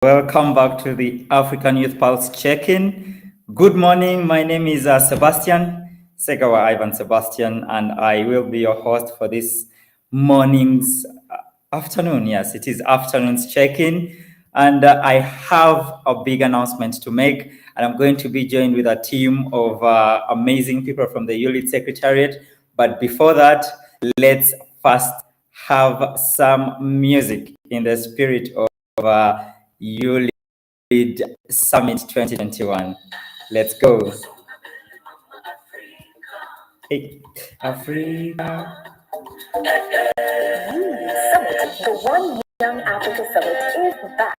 Welcome back to the African Youth Pulse check-in. Good morning. My name is Sebastian Segawa Ivan Sebastian, and I will be your host for this morning's afternoon. Yes, it is afternoon's check-in, and I have a big announcement to make. And I'm going to be joined with a team of amazing people from the YouLead Secretariat. But before that, let's first have some music in the spirit of YouLead Summit 2021. Let's go. Hey, Africa. YouLead Summit, the One Young Africa Summit is back.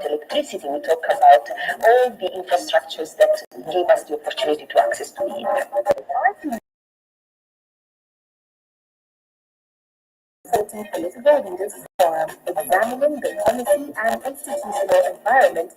electricity, we talk about all the infrastructures that give us the opportunity to access to the internet. Political leaders forum examining the policy and institutional environment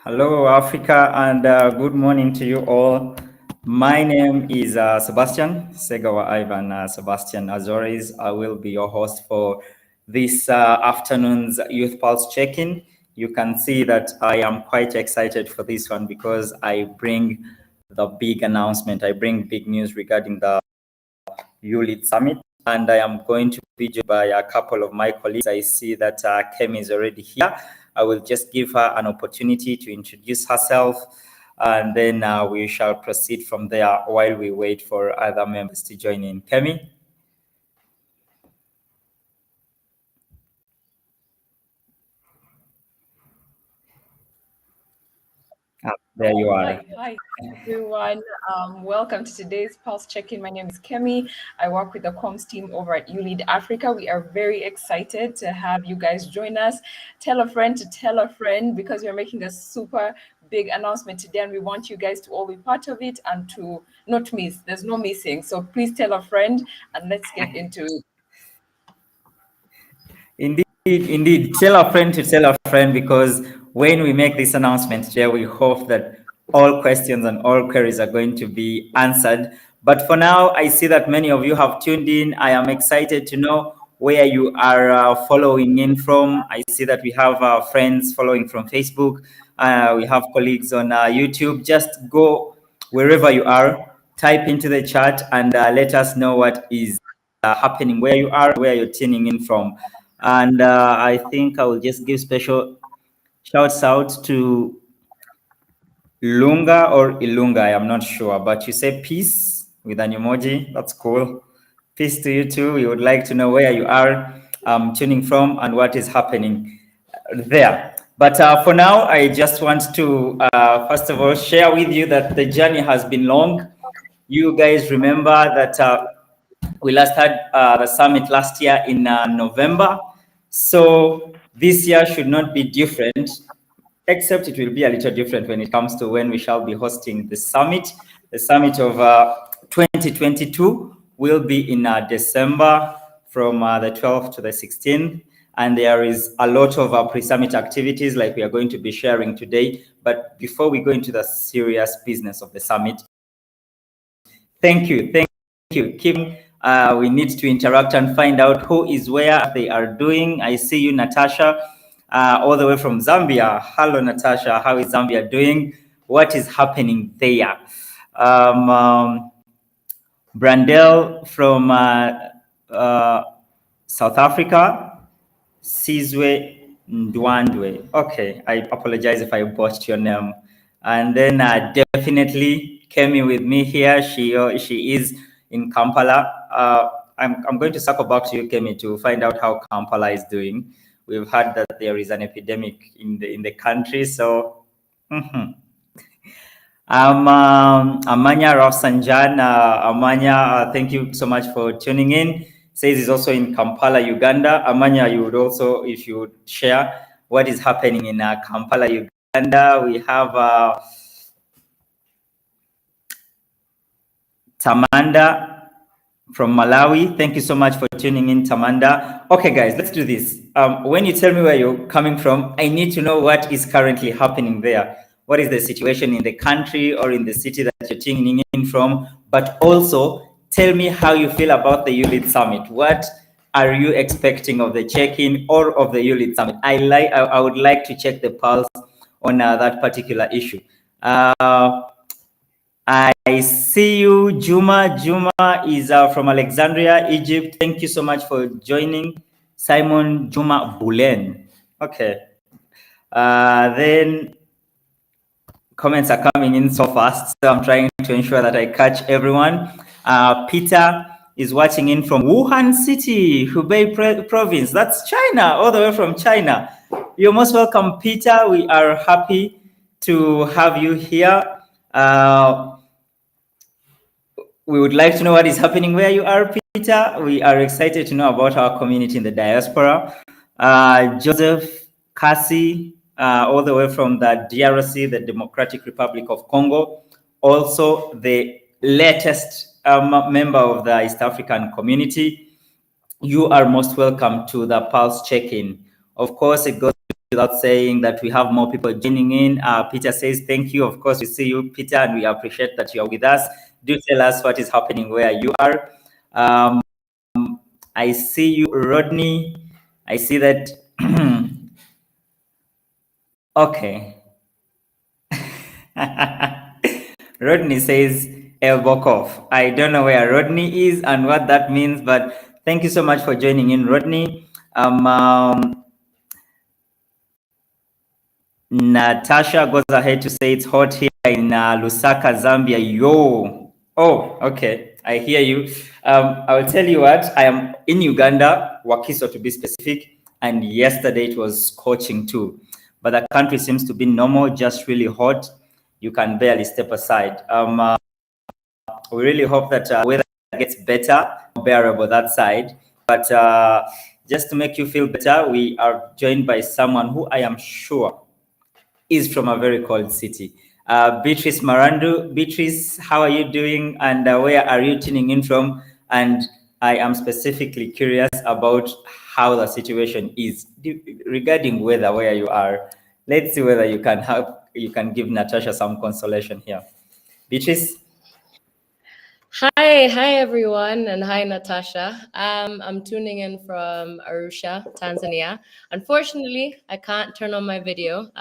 Hello, Africa, and good morning to you all. My name is Sebastian Segawa Ivan Sebastian Azores. I will be your host for this afternoon's Youth Pulse check-in. You can see that I am quite excited for this one because I bring the big announcement. I bring big news regarding the YouLead Summit, and I am going to be joined by a couple of my colleagues. I see that Kemi is already here. I will just give her an opportunity to introduce herself, and then we shall proceed from there while we wait for other members to join in. Kemi? There you are. Hi, everyone. Welcome to today's Pulse Check-in. My name is Kemi. I work with the comms team over at YouLead Africa. We are very excited to have you guys join us. Tell a friend to tell a friend because we're making a super big announcement today and we want you guys to all be part of it and to not miss. There's no missing. So please tell a friend and let's get into it. Indeed. Tell a friend to tell a friend, because when we make this announcement today, we hope that all questions and all queries are going to be answered. But for now, I see that many of you have tuned in. I am excited to know where you are following in from. I see that we have friends following from Facebook. We have colleagues on YouTube. Just go wherever you are, type into the chat and let us know what is happening where you are, where you're tuning in from. And I think I will just give special shouts out to Lunga or Ilunga, I am not sure, but you say peace with an emoji. That's cool. Peace to you too. We would like to know where you are tuning from and what is happening there. But for now, I just want to, first of all, share with you that the journey has been long. You guys remember that we last had the summit last year in November. So this year should not be different, except it will be a little different when it comes to when we shall be hosting the summit. The summit of 2022 will be in December from the 12th to the 16th. And there is a lot of pre-summit activities like we are going to be sharing today. But before we go into the serious business of the summit, thank you. Kim, we need to interact and find out who is where they are doing. I see you, Natasha, all the way from Zambia. Hello, Natasha. How is Zambia doing? What is happening there? Brandel from South Africa. Sizwe Ndwandwe. Okay, I apologize if I botched your name. And then definitely Kemi with me here. She is in Kampala. I'm going to circle back to you, Kemi, to find out how Kampala is doing. We've heard that there is an epidemic in the country, so. Amanya Rafsanjan. Amanya, thank you so much for tuning in. Says he's also in Kampala, Uganda. Amanya, you would also, if you would share what is happening in Kampala, Uganda. We have Tamanda from Malawi. Thank you so much for tuning in, Tamanda. Okay, guys, let's do this. When you tell me where you're coming from, I need to know what is currently happening there. What is the situation in the country or in the city that you're tuning in from? But also, tell me how you feel about the YouLead Summit. What are you expecting of the check-in or of the YouLead Summit? I would like to check the pulse on that particular issue. I see you, Juma. Juma is from Alexandria, Egypt. Thank you so much for joining. Simon Juma Bulen. Okay. Then comments are coming in so fast, so I'm trying to ensure that I catch everyone. Peter is watching in from Wuhan City, Hubei province. That's China, all the way from China. You're most welcome, Peter. We are happy to have you here. We would like to know what is happening where you are, Peter. We are excited to know about our community in the diaspora. Joseph Kasi, all the way from the DRC, the Democratic Republic of Congo. Also, the latest member of the East African community. You are most welcome to the Pulse check-in. Of course, it goes without saying that we have more people joining in. Peter says, thank you. Of course, we see you, Peter, and we appreciate that you are with us. Do tell us what is happening where you are. I see you, Rodney. I see that. Okay. Rodney says Elbokov. I don't know where Rodney is and what that means, but thank you so much for joining in, Rodney. Natasha goes ahead to say it's hot here in Lusaka, Zambia. Yo. Oh, okay. I hear you. I will tell you what, I am in Uganda, Wakiso to be specific, and yesterday it was scorching too. But the country seems to be normal, just really hot. You can barely step aside. We really hope that weather gets better, bearable that side. But just to make you feel better, we are joined by someone who I am sure is from a very cold city. Beatrice Marandu. Beatrice, how are you doing and where are you tuning in from? And I am specifically curious about how the situation is regarding weather where you are. Let's see whether you can give Natasha some consolation here. Beatrice? Hi everyone, and hi Natasha. I'm tuning in from Arusha, Tanzania. Unfortunately, I can't turn on my video.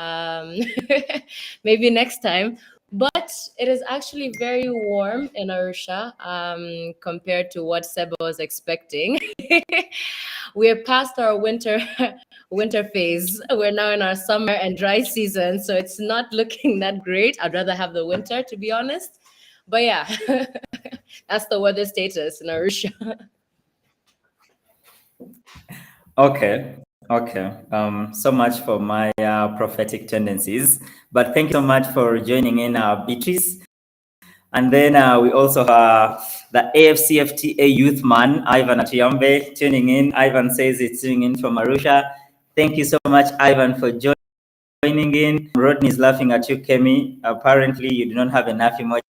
Maybe next time. But it is actually very warm in Arusha compared to what Seba was expecting. We're past our winter phase. We're now in our summer and dry season, so it's not looking that great. I'd rather have the winter, to be honest. But yeah, that's the weather status in Arusha. Okay. Okay. So much for my prophetic tendencies. But thank you so much for joining in, Beatrice. And then we also have the AFCFTA youth man, Ivan Atiyambe, tuning in. Ivan says he's tuning in from Arusha. Thank you so much, Ivan, for joining in. Rodney is laughing at you, Kemi. Apparently, you do not have enough emojis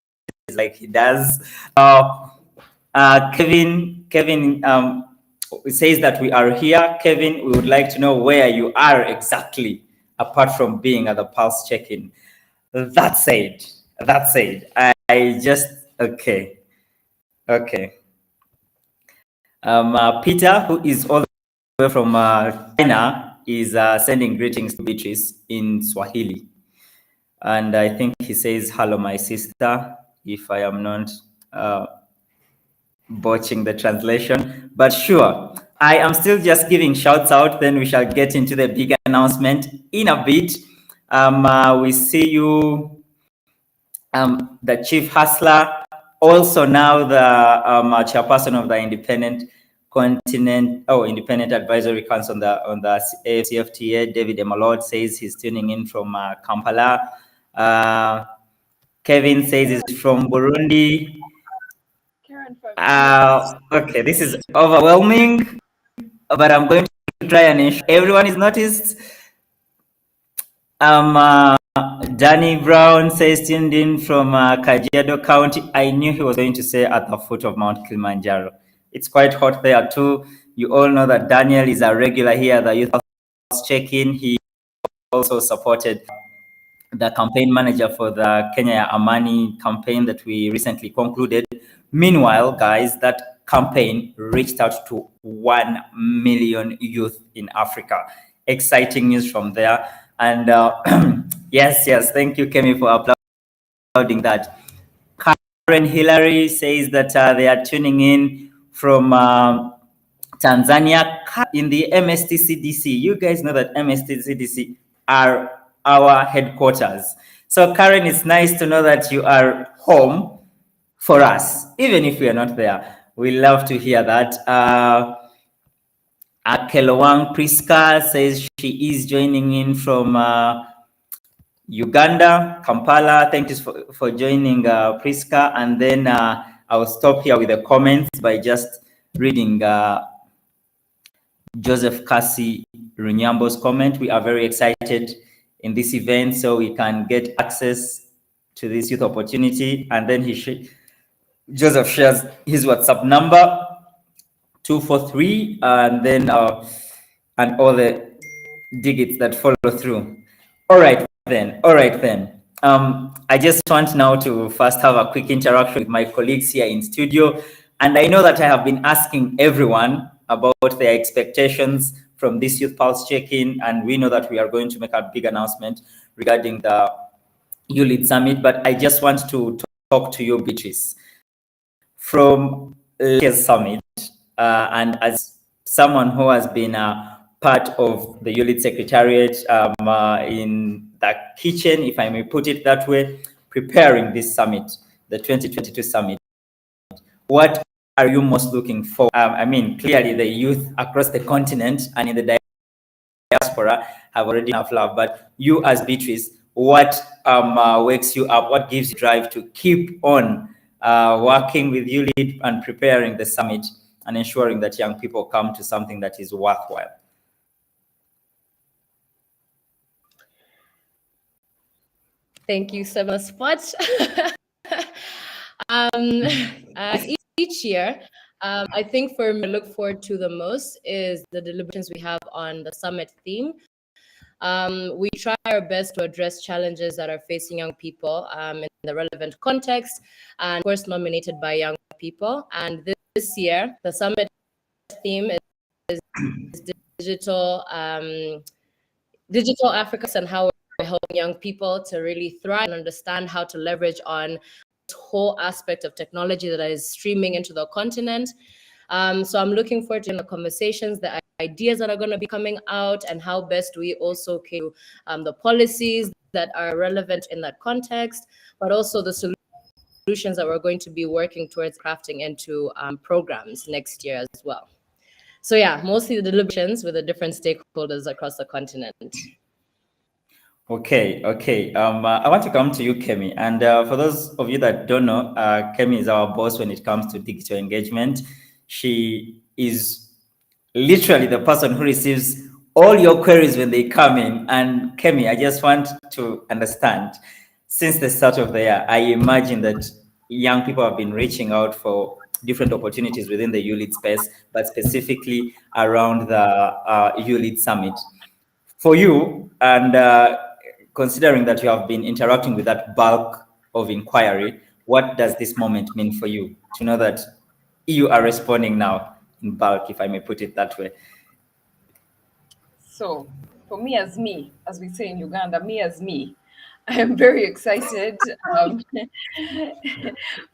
like he does. Kevin says that we are here. Kevin, we would like to know where you are exactly, apart from being at the pulse check-in. That said, I just, okay. Peter, who is all the way from China, is sending greetings to Beatrice in Swahili. And I think he says, hello, my sister, if I am not botching the translation. But sure, I am still just giving shouts out, then we shall get into the big announcement in a bit. We see you, the Chief Hustler, also now the chairperson of the Independent Advisory Council on the AFCFTA, David Emalord, says he's tuning in from Kampala. Kevin says he's from Burundi. Okay, this is overwhelming, but I'm going to try and ensure everyone is noticed. Danny Brown says tuned in from Kajiado County. I knew he was going to say at the foot of Mount Kilimanjaro. It's quite hot there too. You all know that Daniel is a regular here at the Youth House Check-in. He also supported the campaign manager for the Kenya Amani campaign that we recently concluded. Meanwhile, guys, that campaign reached out to 1 million youth in Africa. Exciting news from there. And yes, thank you, Kemi, for applauding that. Karen Hillary says that they are tuning in from Tanzania in the MSTCDC. You guys know that MSTCDC are our headquarters. So Karen, it's nice to know that you are home for us, even if we are not there. We love to hear that. Kelowang Priska says she is joining in from Uganda, Kampala. Thank you for joining, Priska. And then I'll stop here with the comments by just reading Joseph Kasi Runyambo's comment. We are very excited in this event so we can get access to this youth opportunity. And then Joseph shares his WhatsApp number, 243, and then and all the digits that follow through. All right then. I just want now to first have a quick interaction with my colleagues here in studio. And I know that I have been asking everyone about their expectations from this Youth Pulse check-in, and we know that we are going to make a big announcement regarding the YouLead Summit, but I just want to talk to you, Beatrice, from YouLead Summit, and as someone who has been part of the YouLead Secretariat in the kitchen, if I may put it that way, preparing this summit, the 2022 summit. What are you most looking for? I mean, clearly the youth across the continent and in the diaspora have already enough love, but you as Beatrice, what wakes you up? What gives you drive to keep on working with YouLead and preparing the summit and ensuring that young people come to something that is worthwhile? Thank you so much. Each year, I think for me, look forward to the most is the deliberations we have on the summit theme. We try our best to address challenges that are facing young people in the relevant context, and of course, nominated by young people. And this year, the summit theme is digital Africa and how we're helping young people to really thrive and understand how to leverage on this whole aspect of technology that is streaming into the continent. So I'm looking forward to the conversations, the ideas that are going to be coming out, and how best we also can the policies that are relevant in that context, but also the solutions that we're going to be working towards crafting into programs next year as well. So yeah, mostly the deliberations with the different stakeholders across the continent. Okay. I want to come to you, Kemi. And for those of you that don't know, Kemi is our boss when it comes to digital engagement. She is literally the person who receives all your queries when they come in. And Kemi, I just want to understand, since the start of the year, I imagine that young people have been reaching out for different opportunities within the YouLead space, but specifically around the YouLead Summit. For you, and considering that you have been interacting with that bulk of inquiry, what does this moment mean for you to know that you are responding now in bulk, if I may put it that way? So, for me, as we say in Uganda, me as me, I am very excited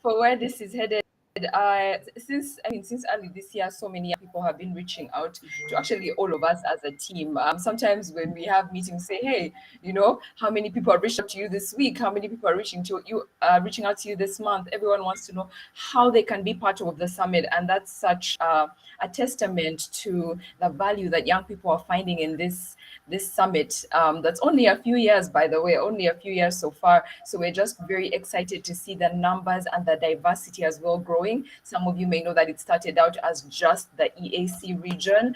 for where this is headed. Since early this year, so many people have been reaching out to actually all of us as a team. Sometimes when we have meetings, say, hey, how many people are reaching out to you this week? How many people are reaching out to you this month? Everyone wants to know how they can be part of the summit, and that's such a testament to the value that young people are finding in this summit. That's only a few years, by the way, only a few years so far. So we're just very excited to see the numbers and the diversity as well growing. Some of you may know that it started out as just the EAC region,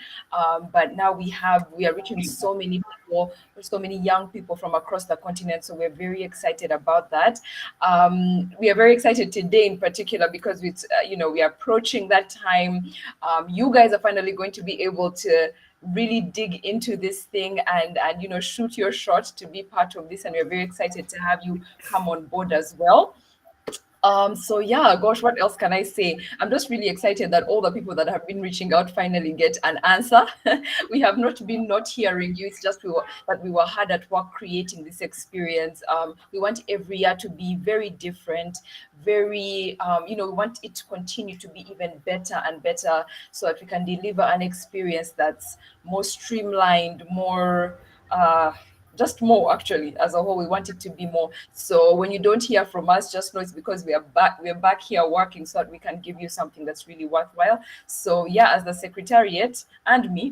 but now we are reaching so many people, so many young people from across the continent. So we're very excited about that. We are very excited today in particular because we are approaching that time. You guys are finally going to be able to really dig into this thing and shoot your shot to be part of this, and we're very excited to have you come on board as well. So yeah, gosh, what else can I say? I'm just really excited that all the people that have been reaching out finally get an answer. We have not been not hearing you. It's just we were hard at work creating this experience. We want every year to be very different, very, we want it to continue to be even better and better so that we can deliver an experience that's more streamlined, more, just more actually as a whole. We want it to be more. So when you don't hear from us, just know it's because we're back here working so that we can give you something that's really worthwhile. So yeah, as the Secretariat and me,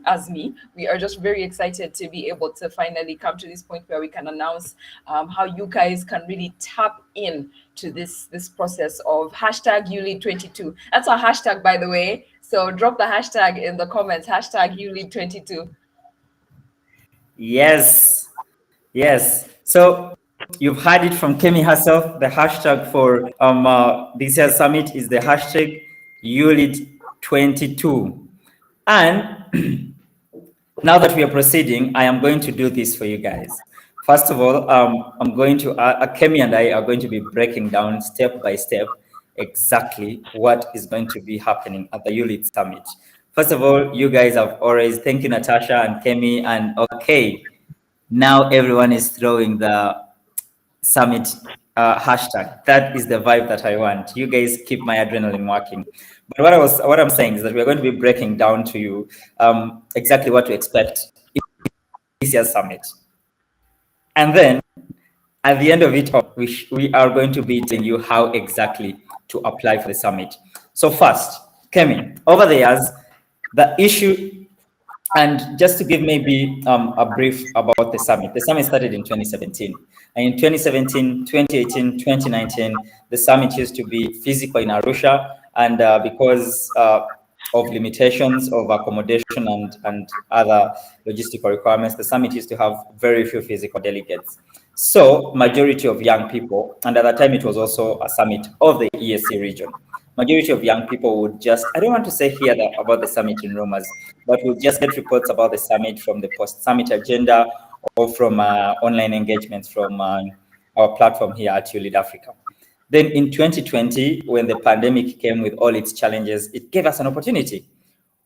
we are just very excited to be able to finally come to this point where we can announce how you guys can really tap in to this process of hashtag YouLead22. That's our hashtag, by the way. So drop the hashtag in the comments, hashtag YouLead22. Yes. So you've heard it from Kemi herself. The hashtag for this year's summit is the hashtag YouLead22. And now that we are proceeding, I am going to do this for you guys. First of all, I'm going to Kemi and I are going to be breaking down step by step exactly what is going to be happening at the YouLead Summit. First of all, you guys have always, thank you, Natasha and Kemi, and okay, now everyone is throwing the summit hashtag. That is the vibe that I want. You guys keep my adrenaline working. But what I'm saying is that we're going to be breaking down to you exactly what to expect in this year's summit. And then at the end of it all, we are going to be telling you how exactly to apply for the summit. So first, Kemi, over the years, the issue, and just to give maybe a brief about the summit started in 2017. And in 2017, 2018, 2019, the summit used to be physical in Arusha, and because of limitations of accommodation and other logistical requirements, the summit used to have very few physical delegates. So majority of young people, and at that time it was also a summit of the EAC region, majority of young people would just, I don't want to say here about the summit in rumors, but we'll just get reports about the summit from the post-summit agenda or from online engagements from our platform here at YouLead Africa. Then in 2020, when the pandemic came with all its challenges, it gave us an opportunity.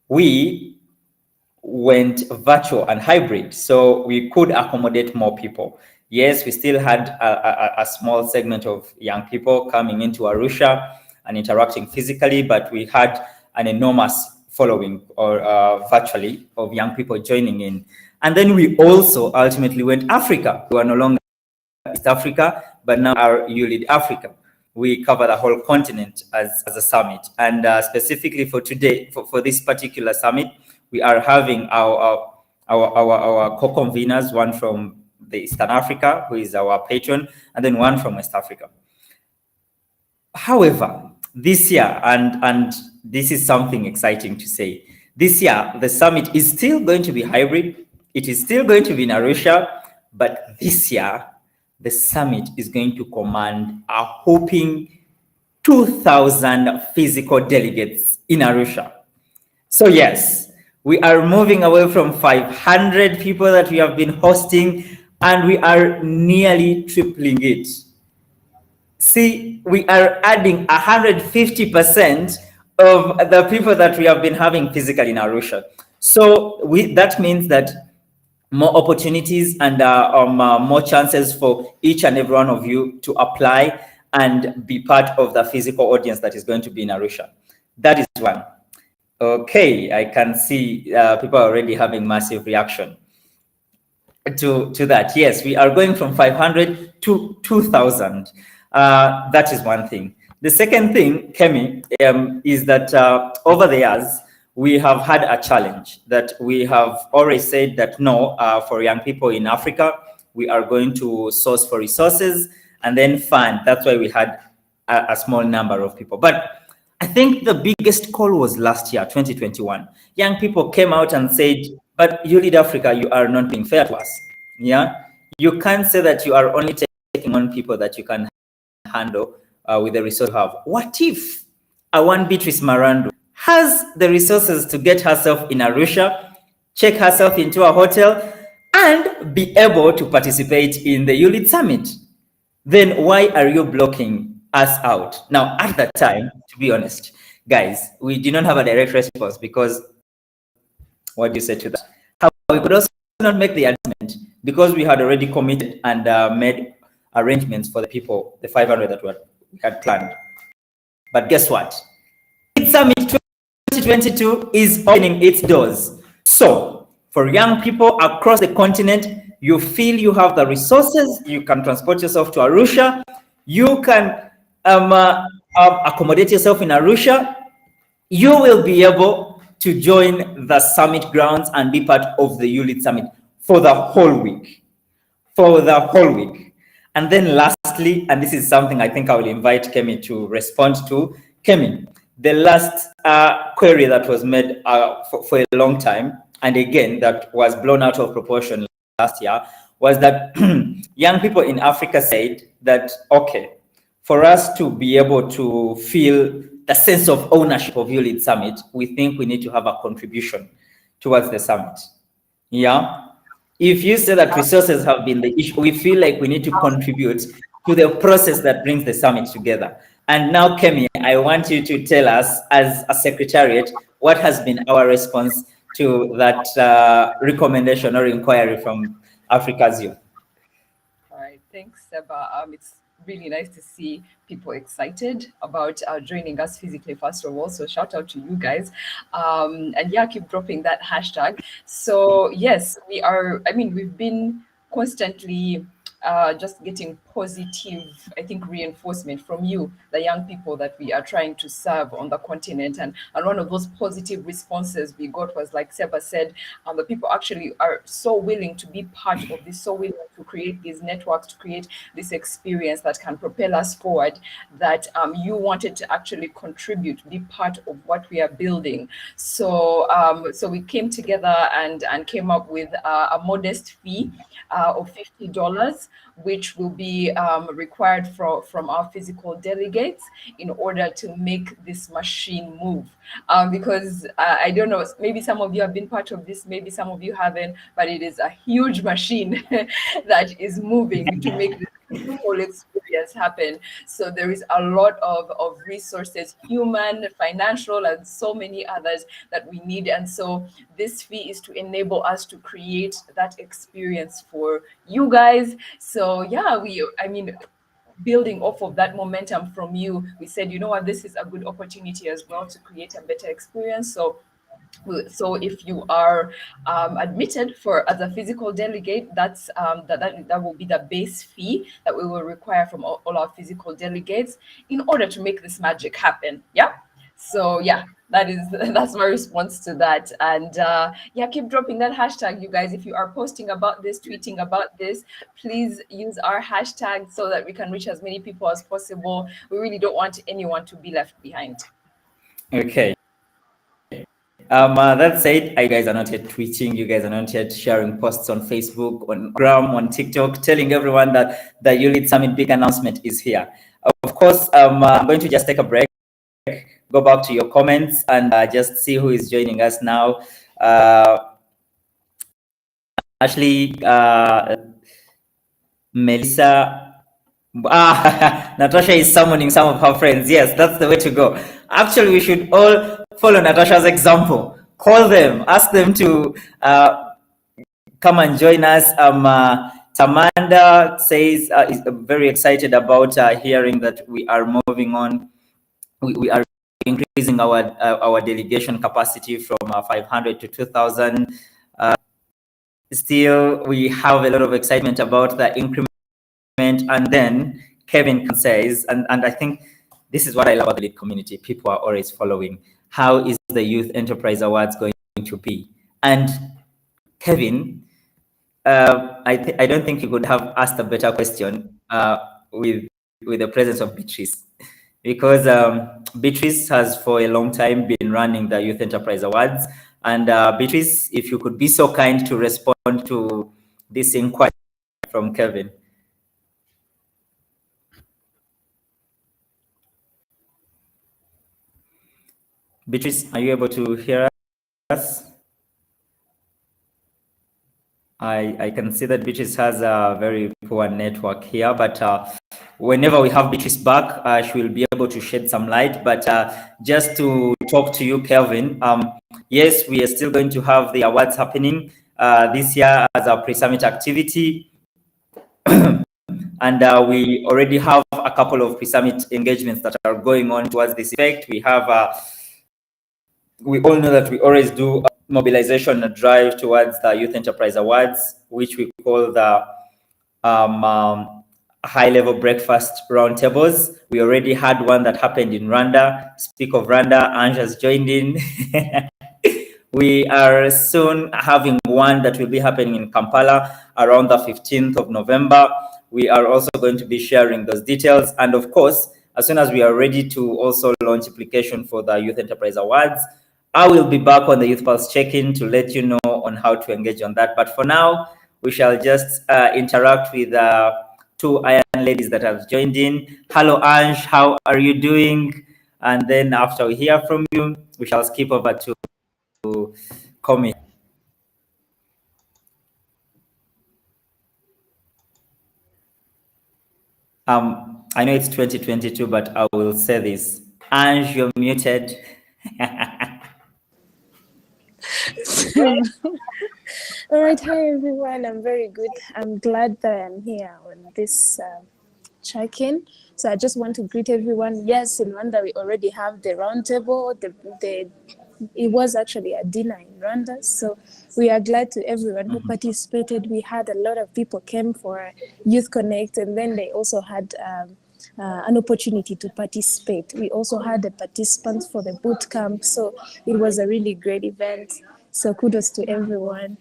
We went virtual and hybrid, so we could accommodate more people. Yes, we still had a small segment of young people coming into Arusha and interacting physically, but we had an enormous following or virtually of young people joining in. And then we also ultimately went Africa. We are no longer East Africa, but now our YouLead Africa. We cover the whole continent as a summit. And specifically for today, for this particular summit, we are having our co-conveners, one from the Eastern Africa, who is our patron, and then one from West Africa. However, this year, and this is something exciting to say, this year, the summit is still going to be hybrid. It is still going to be in Arusha, but this year, the summit is going to command a whopping 2,000 physical delegates in Arusha. So yes, we are moving away from 500 people that we have been hosting, and we are nearly tripling it. See, we are adding 150% of the people that we have been having physically in Arusha. So that means that more opportunities and more chances for each and every one of you to apply and be part of the physical audience that is going to be in Arusha. That is one. Okay, I can see people are already having massive reaction to that. Yes, we are going from 500 to 2,000. That is one thing. The second thing, Kemi, is that over the years, we have had a challenge that we have already said that no, for young people in Africa, we are going to source for resources and then fund. That's why we had a small number of people. But I think the biggest call was last year, 2021. Young people came out and said, but YouLead Africa, you are not being fair to us. Yeah, you can't say that you are only taking on people that you can handle with the resource you have. What if a one Beatrice Marando has the resources to get herself in Arusha, check herself into a hotel, and be able to participate in the YouLead Summit? Then why are you blocking us out? Now, at that time, to be honest, guys, we did not have a direct response because what do you say to that? How we could also not make the announcement because we had already committed and made arrangements for the people, the 500 that we had planned. But guess what? Summit 2022 is opening its doors. So for young people across the continent, you feel you have the resources, you can transport yourself to Arusha, you can accommodate yourself in Arusha, you will be able to join the summit grounds and be part of the YouLead Summit for the whole week. For the whole week. And then lastly, and this is something I think I will invite Kemi to respond to. Kemi, the last query that was made for a long time, and again, that was blown out of proportion last year, was that young people in Africa said that, okay, for us to be able to feel the sense of ownership of YouLead Summit, we think we need to have a contribution towards the summit. Yeah. If you say that resources have been the issue, we feel like we need to contribute to the process that brings the summit together. And now, Kemi, I want you to tell us, as a secretariat, what has been our response to that recommendation or inquiry from Africa's youth. All right, thanks, Seba. It's really nice to see people excited about joining us physically, first of all. So shout out to you guys. And yeah, keep dropping that hashtag. So yes, we've been constantly just getting positive, I think, reinforcement from you, the young people that we are trying to serve on the continent. And one of those positive responses we got was, like Seba said, the people actually are so willing to be part of this, so willing to create these networks, to create this experience that can propel us forward, that you wanted to actually contribute, be part of what we are building. So so we came together and came up with a modest fee of $50, which will be required from our physical delegates in order to make this machine move. Because I don't know, maybe some of you have been part of this, maybe some of you haven't, but it is a huge machine that is moving to make this whole experience has happened. So there is a lot of resources, human, financial, and so many others that we need. And so this fee is to enable us to create that experience for you guys. So yeah, building off of that momentum from you, we said, you know what, this is a good opportunity as well to create a better experience. So if you are admitted for as a physical delegate, that's that will be the base fee that we will require from all our physical delegates in order to make this magic happen. Yeah. So yeah, that's my response to that. And yeah, keep dropping that hashtag, you guys. If you are posting about this, tweeting about this, please use our hashtag so that we can reach as many people as possible. We really don't want anyone to be left behind. Okay. That said, you guys are not yet tweeting, you guys are not yet sharing posts on Facebook, on Gram, on TikTok, telling everyone that the YouLead Summit big announcement is here. Of course, I'm going to just take a break, go back to your comments, and just see who is joining us now. Ashley, Melissa, Natasha is summoning some of her friends. Yes, that's the way to go. Actually, we should all follow Natasha's example. Call them, ask them to come and join us. Tamanda says is very excited about hearing that we are moving on. We are increasing our delegation capacity from 500 to 2,000. Still, we have a lot of excitement about the increment. And then Kevin says, and I think this is what I love about the LEAD community. People are always following. How is the Youth Enterprise Awards going to be? And Kevin, I don't think you could have asked a better question with the presence of Beatrice, because Beatrice has for a long time been running the Youth Enterprise Awards. And Beatrice, if you could be so kind to respond to this inquiry from Kevin. Beatrice, are you able to hear us? I can see that Beatrice has a very poor network here, but whenever we have Beatrice back, she will be able to shed some light. But just to talk to you, Kelvin, yes, we are still going to have the awards happening this year as a pre-summit activity. And we already have a couple of pre-summit engagements that are going on towards this effect. We have we all know that we always do a mobilization drive towards the Youth Enterprise Awards, which we call the high-level breakfast roundtables. We already had one that happened in Rwanda. Speak of Rwanda, Ange has joined in. We are soon having one that will be happening in Kampala around the 15th of November. We are also going to be sharing those details. And of course, as soon as we are ready to also launch application for the Youth Enterprise Awards, I will be back on the Youth Pulse check-in to let you know on how to engage on that. But for now, we shall just interact with two Iron ladies that have joined in. Hello, Ange, how are you doing? And then after we hear from you, we shall skip over to Komi. I know it's 2022, but I will say this. Ange, you're muted. All right, hi everyone. I'm very good. I'm glad that I'm here on this check-in. So I just want to greet everyone. Yes, in Rwanda we already have the roundtable. It was actually a dinner in Rwanda. So we are glad to everyone who participated. We had a lot of people came for Youth Connect, and then they also had an opportunity to participate. We also had the participants for the boot camp. So it was a really great event. So kudos to everyone.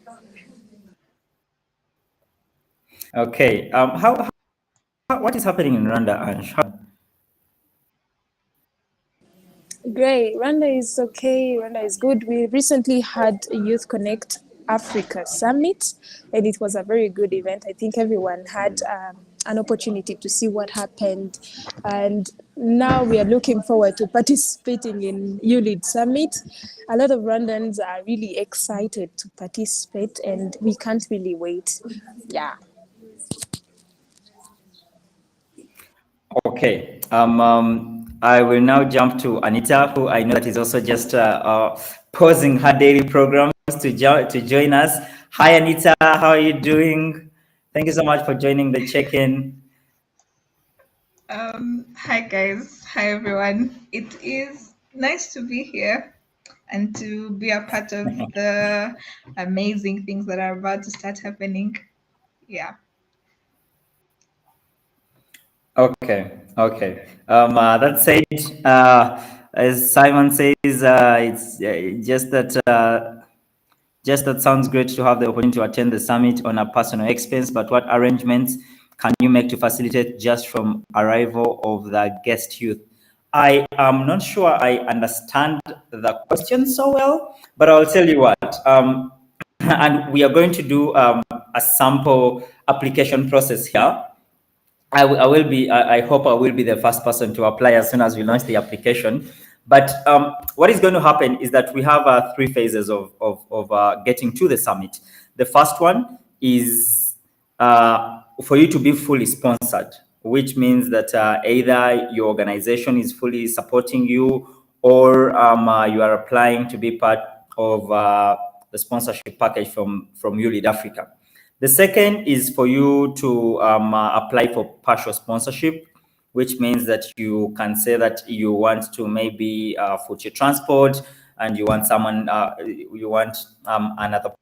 Okay. What is happening in Rwanda, Ange? Great. Rwanda is okay. Rwanda is good. We recently had a Youth Connect Africa Summit, and it was a very good event. I think everyone had an opportunity to see what happened. And now we are looking forward to participating in YouLead Summit. A lot of Rwandans are really excited to participate, and we can't really wait. Yeah. Okay. I will now jump to Anita, who I know that is also just pausing her daily programs to join us. Hi, Anita. How are you doing? Thank you so much for joining the check-in. Hi guys, hi everyone. It is nice to be here and to be a part of the amazing things that are about to start happening. Yeah. Okay. Okay. That said, as Simon says, it's just that sounds great to have the opportunity to attend the summit on a personal expense, but what arrangements can you make to facilitate just from arrival of the guest youth? I am not sure I understand the question so well, but I'll tell you what. And we are going to do a sample application process here. I will be, I hope I will be the first person to apply as soon as we launch the application. But what is going to happen is that we have three phases of getting to the summit. The first one is for you to be fully sponsored, which means that either your organization is fully supporting you or you are applying to be part of the sponsorship package from YouLead Africa. The second is for you to apply for partial sponsorship, which means that you can say that you want to maybe foot your transport and you want someone, you want another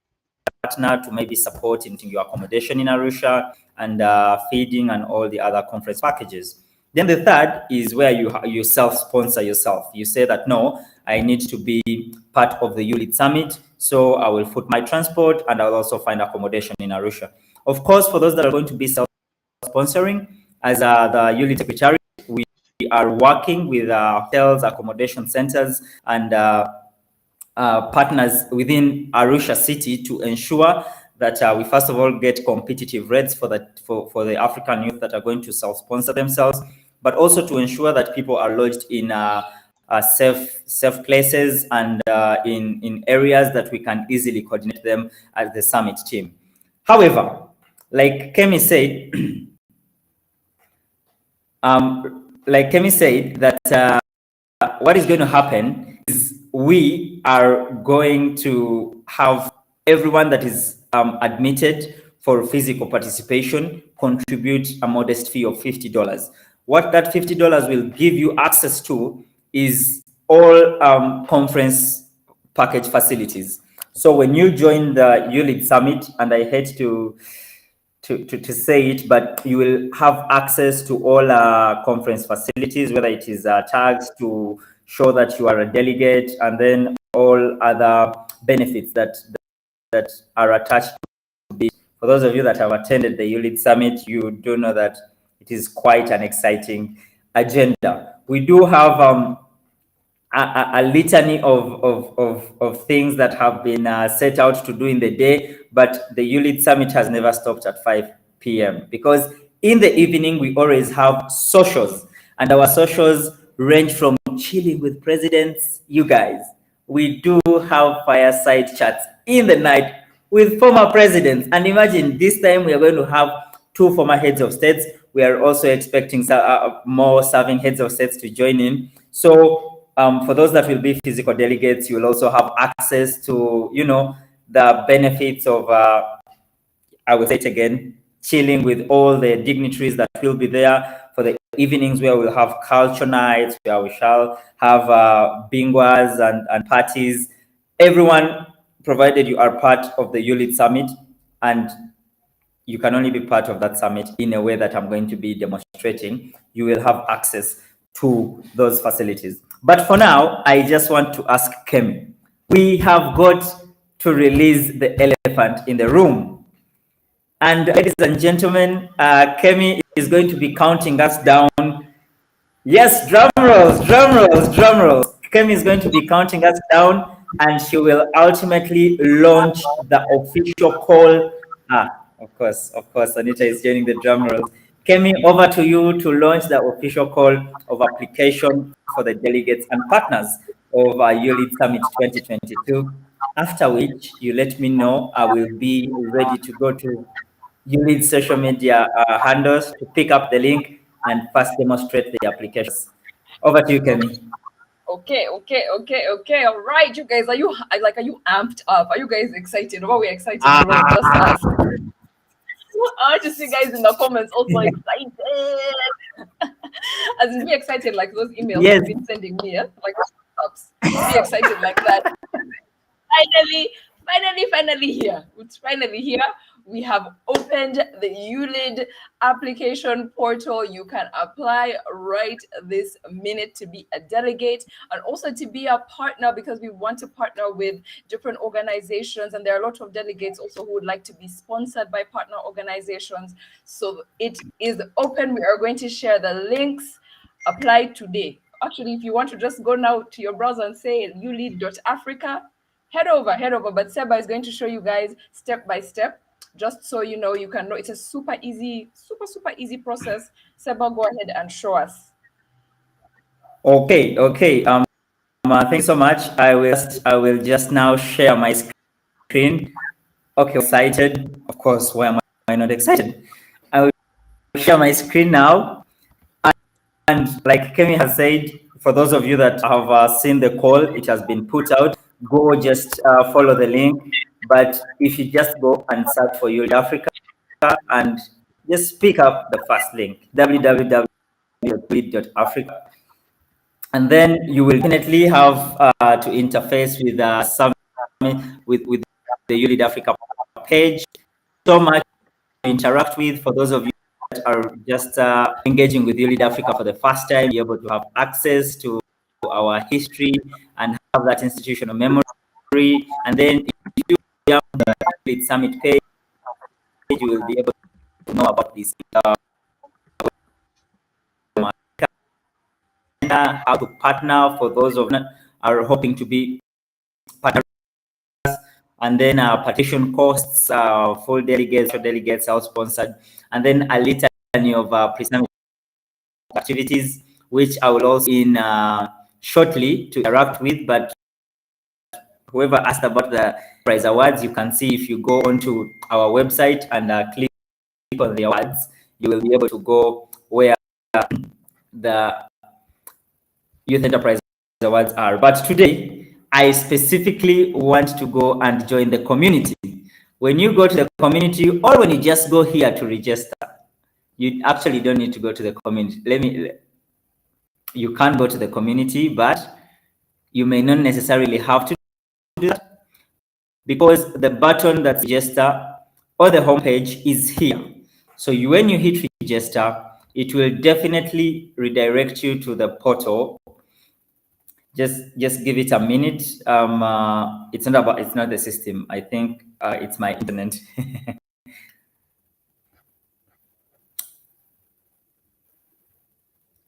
partner to maybe support into your accommodation in Arusha and feeding and all the other conference packages. Then the third is where you self-sponsor yourself. You say that, no, I need to be part of the YouLead Summit, so I will foot my transport and I'll also find accommodation in Arusha. Of course, for those that are going to be self-sponsoring, as the YouLead Secretariat, we are working with hotels, accommodation centers, and partners within Arusha city to ensure that we first of all get competitive rates for the African youth that are going to self-sponsor themselves, but also to ensure that people are lodged in safe places and in areas that we can easily coordinate them as the summit team. However, like Kemi said, that what is going to happen is we are going to have everyone that is admitted for physical participation contribute a modest fee of $50. What that $50 will give you access to is all conference package facilities. So when you join the YouLead Summit, and I hate to say it, but you will have access to all conference facilities, whether it is tags to show that you are a delegate, and then all other benefits that are attached to it. For those of you that have attended the YouLead Summit, you do know that it is quite an exciting agenda. We do have a litany of things that have been set out to do in the day, but the YouLead Summit has never stopped at 5 p.m. because in the evening we always have socials, and our socials range from chilling with presidents, you guys. We do have fireside chats in the night with former presidents, and imagine this time we are going to have two former heads of states. We are also expecting more serving heads of states to join in. So for those that will be physical delegates, you will also have access to, the benefits of, I will say it again, chilling with all the dignitaries that will be there for the evenings, where we'll have culture nights, where we shall have bingwas and parties. Everyone, provided you are part of the YouLead Summit, and you can only be part of that summit in a way that I'm going to be demonstrating, you will have access to those facilities. But for now, I just want to ask Kemi. We have got to release the elephant in the room. And ladies and gentlemen, Kemi is going to be counting us down. Yes, drum rolls, drum rolls, drum rolls. Kemi is going to be counting us down, and she will ultimately launch the official call. Of course, Anita is joining the drum rolls. Kemi, over to you to launch the official call of application for the delegates and partners of YouLead Summit 2022. After which, you let me know. I will be ready to go to YouLead social media handles to pick up the link and first demonstrate the applications. Over to you, Kemi. Okay. All right, you guys, are you amped up? Are you guys excited? Or are we excited? Or just us? I want to see you guys in the comments also excited. As in, be excited like those emails Yes. you've been sending me, like be excited like that. Finally here. It's finally here. We have opened the YouLead application portal. You can apply right this minute to be a delegate and also to be a partner, because we want to partner with different organizations. And there are a lot of delegates also who would like to be sponsored by partner organizations. So it is open. We are going to share the links. Apply today. Actually, if you want to just go now to your browser and say youlead.africa, head over. But Seba is going to show you guys step by step, just so you know, you can know it's a super easy process. Seba, go ahead and show us. Okay. Thank you so much. I will just now share my screen. Okay, excited. Of course, why am I not excited? I will share my screen now. And like Kemi has said, for those of you that have seen the call, it has been put out. Go just follow the link. But if you just go and search for YouLead Africa and just pick up the first link, www.youlead.africa, and then you will definitely have to interface with with the YouLead Africa page. So much to interact with. For those of you that are just engaging with YouLead Africa for the first time, be able to have access to our history and have that institutional memory. And then if you jump on the YouLead Summit page, you will be able to know about this. How to partner for those of you are hoping to be partners, and then partition costs, full delegates or delegates self-sponsored, and then a litany of pre-summit activities, which I will also in shortly to interact with. But whoever asked about the prize awards, you can see if you go onto our website and click on the awards, you will be able to go where the Youth Enterprise Awards are. But today, I specifically want to go and join the community. When you go to the community, or when you just go here to register, you actually don't need to go to the community. You can go to the community, but you may not necessarily have to do that, because the button that's register or the homepage is here. So when you hit register, it will definitely redirect you to the portal. Just give it a minute. It's not the system. I think it's my internet.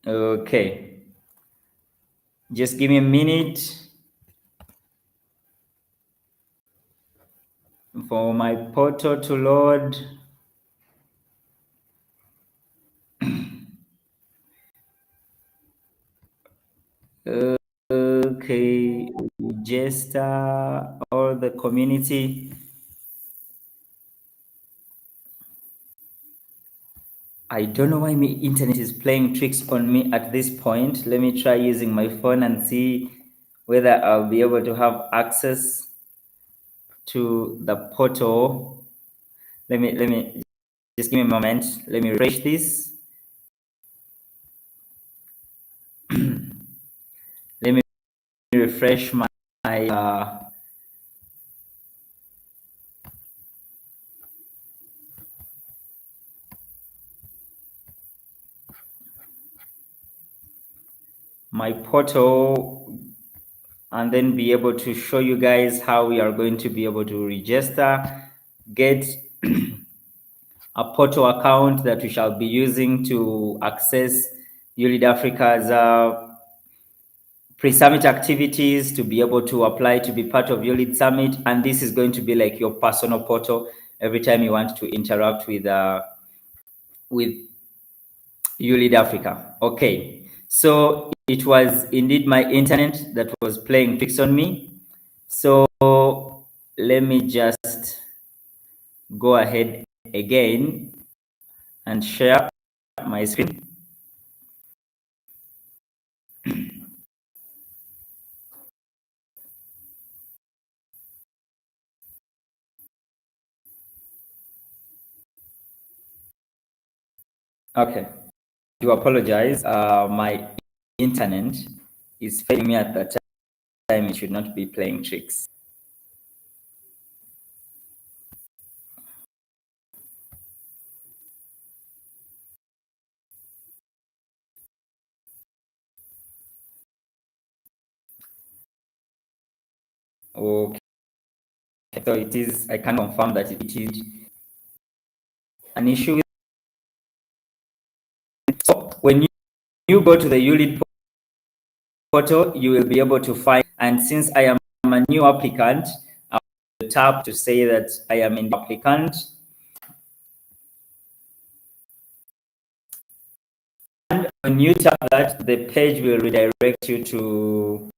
Okay. Just give me a minute for my portal to load. Okay, just all the community. I don't know why my internet is playing tricks on me at this point. Let me try using my phone and see whether I'll be able to have access to the portal. Let me just give me a moment. Let me refresh this. Let me refresh my my portal, and then be able to show you guys how we are going to be able to register, get a portal account that we shall be using to access YouLead Africa's pre-summit activities, to be able to apply to be part of YouLead Summit. And this is going to be like your personal portal every time you want to interact with YouLead Africa. Okay, so it was indeed my internet that was playing tricks on me. So let me just go ahead again and share my screen. Okay. I do apologize. My internet is failing me at that time. It should not be playing tricks. Okay. So it is, I can confirm that it is an issue. So when you go to the YouLead portal, you will be able to find, and since I am a new applicant, I will tap to say that I am an applicant. And when you tap that, the page will redirect you to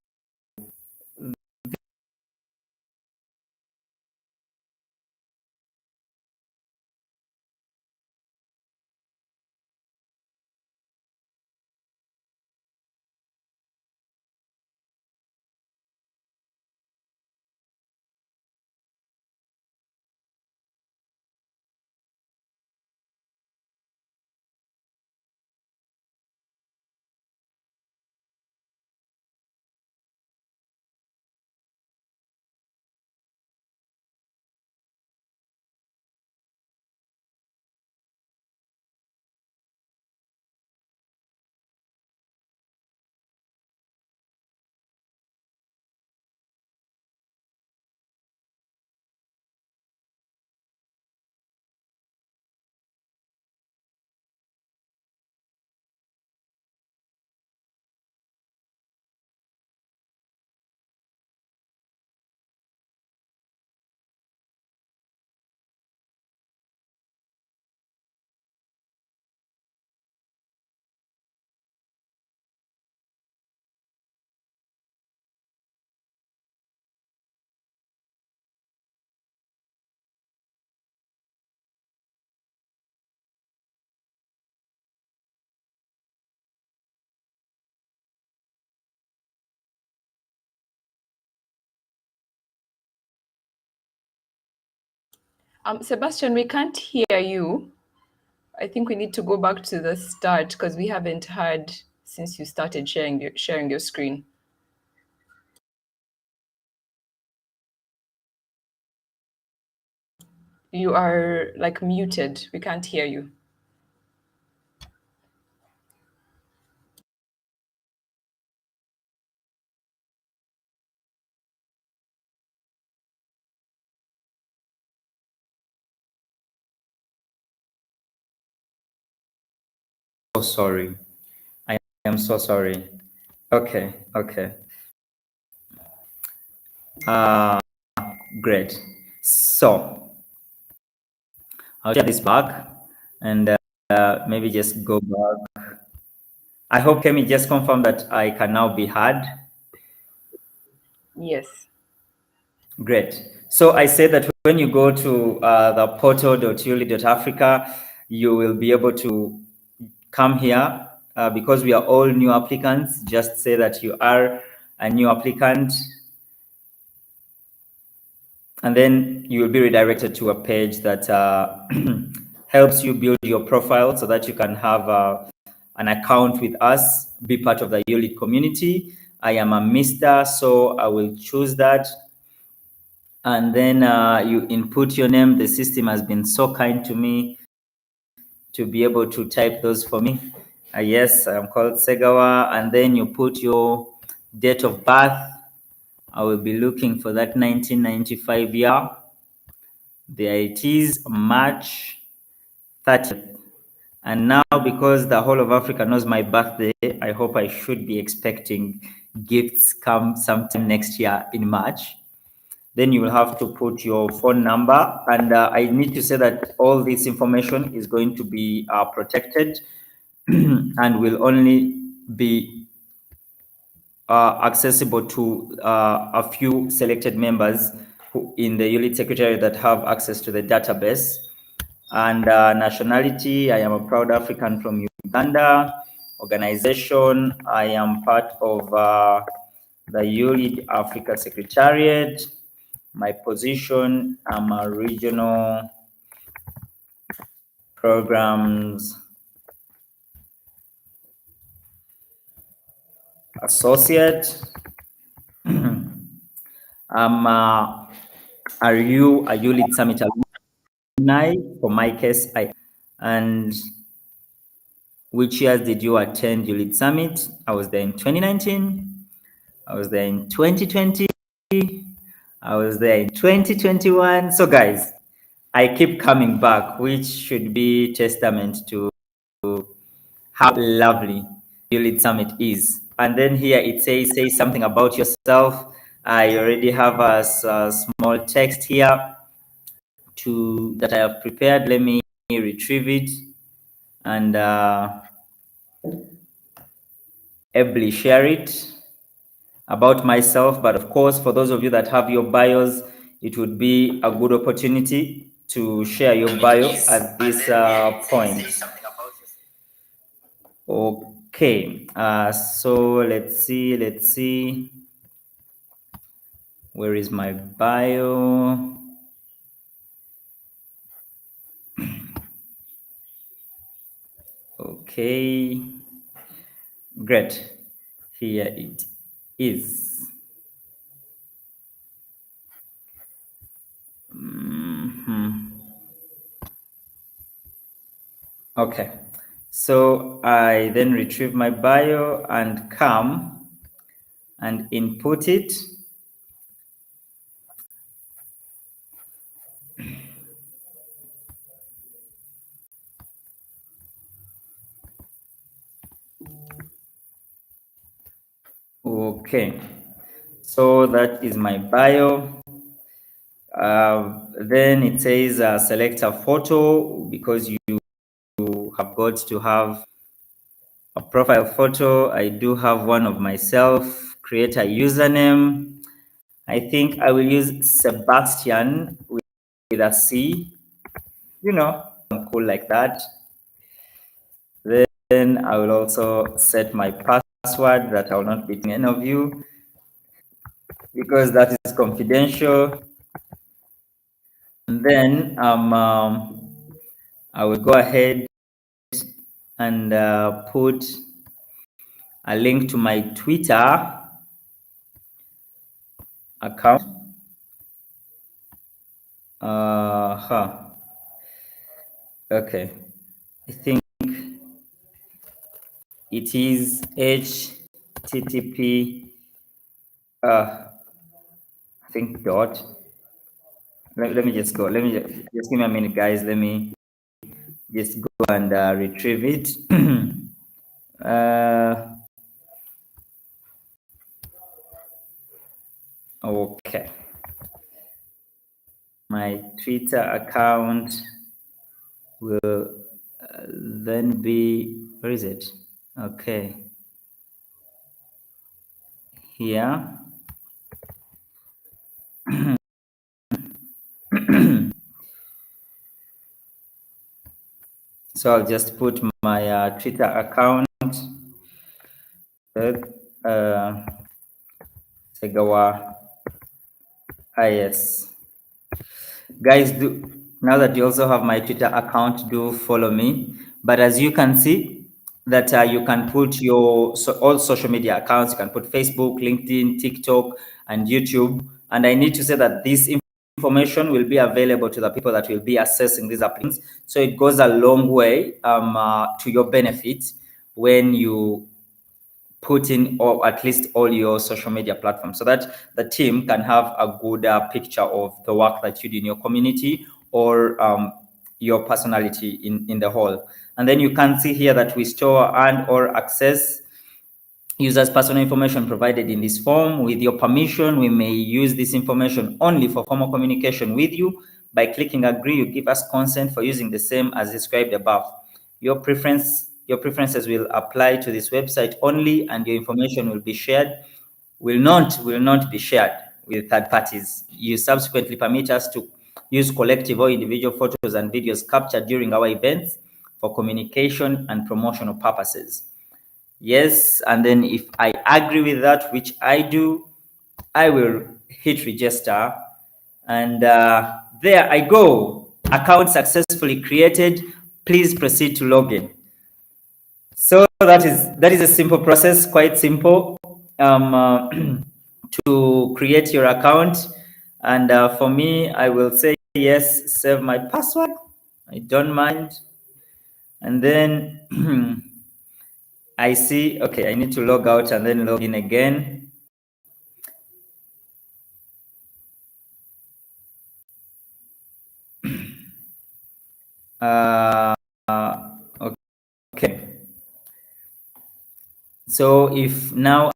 Sebastian, we can't hear you. I think we need to go back to the start because we haven't heard since you started sharing your screen. You are like muted. We can't hear you. so sorry. I am so sorry. Okay. Great. So I'll share this back and maybe just go back. I hope Kemi just confirmed that I can now be heard. Yes. Great. So I said that when you go to the portal.youlead.africa, you will be able to come here because we are all new applicants. Just say that you are a new applicant, and then you will be redirected to a page that helps you build your profile so that you can have an account with us, be part of the YouLead community. I am a Mr., so I will choose that. And then you input your name. The system has been so kind to me to be able to type those for me. Yes, I'm called Segawa. And then you put your date of birth. I will be looking for that 1995 year. There it is, March 30th. And now, because the whole of Africa knows my birthday, I hope I should be expecting gifts come sometime next year in March. Then you will have to put your phone number. And I need to say that all this information is going to be protected and will only be accessible to a few selected members who, in the YouLead Secretariat, that have access to the database. And nationality, I am a proud African from Uganda. Organization, I am part of the YouLead Africa Secretariat. My position, I'm a regional programs associate. Are you a YouLead Summit alumni? For my case, and which years did you attend YouLead Summit? I was there in 2019. I was there in 2020. I was there in 2021. So guys, I keep coming back, which should be testament to how lovely YouLead Summit is. And then here it says, say something about yourself. I already have a small text here that I have prepared. Let me retrieve it and ably share it about myself. But of course, for those of you that have your bios, it would be a good opportunity to share your bio at this point. Okay, so let's see. Where is my bio? Okay, great. Here it is. Okay, so I then retrieve my bio and come and input it. Okay, so that is my bio. Then it says select a photo, because you have got to have a profile photo. I do have one of myself. Create a username. I think I will use Sebastian with a C. You know, I'm cool like that. Then I will also set my password that I will not be any of you, because that is confidential. And then I will go ahead and put a link to my Twitter account. Okay, I think it is HTTP. I think dot. Let me just go. Let me just give me a minute, guys. Let me just go and retrieve it. Okay. My Twitter account will then be, where is it? Okay. Here. So I'll just put my Twitter account. Segawa IS. Guys, now that you also have my Twitter account, do follow me. But as you can see, that you can put your all social media accounts. You can put Facebook, LinkedIn, TikTok, and YouTube. And I need to say that this information will be available to the people that will be accessing these applications. So it goes a long way to your benefit when you put in, or at least all your social media platforms, so that the team can have a good picture of the work that you do in your community, or your personality in the whole. And then you can see here that we store and or access users' personal information provided in this form. With your permission, we may use this information only for formal communication with you. By clicking agree, you give us consent for using the same as described above. Your preferences will apply to this website only, and your information will be shared, will not be shared with third parties. You subsequently permit us to use collective or individual photos and videos captured during our events for communication and promotional purposes. Yes, and then if I agree with that, which I do, I will hit register, and there I go. Account successfully created. Please proceed to login. So that is a simple process, quite simple. to create your account. And for me, I will say yes, save my password. I don't mind. And then I see, okay, I need to log out and then log in again. Okay. So if now